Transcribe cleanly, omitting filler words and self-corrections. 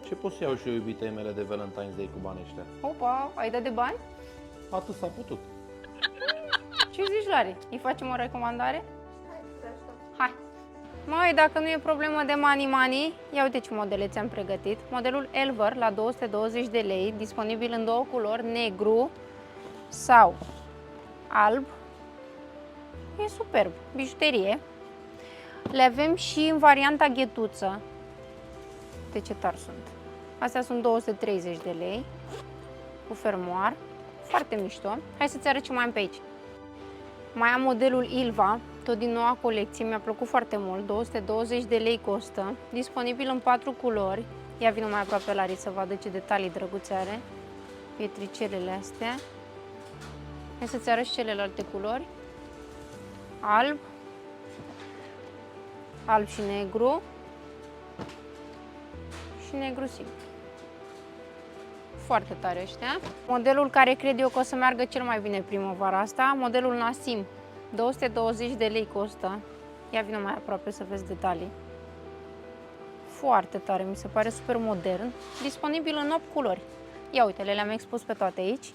Ce pot să iau și eu iubitei mele de Valentine's Day cu banii ăștia? Opa, ai dat de bani? Atât s-a putut. Ce zici, Lari? Îi facem o recomandare? Hai! Măi, dacă nu e problemă de money, ia uite ce modele ți-am pregătit. Modelul Elver la 220 de lei, disponibil în două culori, negru sau alb. E superb, bijuterie. Le avem și în varianta ghetuță. De ce tari sunt. Astea sunt 230 de lei, cu fermoar, foarte mișto. Hai să-ți arăt ce mai am pe aici. Mai am modelul Ilva, tot din noua colecție, mi-a plăcut foarte mult, 220 de lei costă, disponibil în 4 culori. Ia vină mai aproape, Lari, să vadă ce detalii drăguțe are. Pietricelele astea. Hai să-ți arăt și celelalte culori. Alb, alb și negru și negru simplu. Foarte tare ăștia. Modelul care cred eu că o să meargă cel mai bine primăvara asta, modelul Nasim, 220 de lei costă. Ia vină mai aproape să vezi detalii. Foarte tare, mi se pare super modern. Disponibil în 8 culori. Ia uite, le-am expus pe toate aici.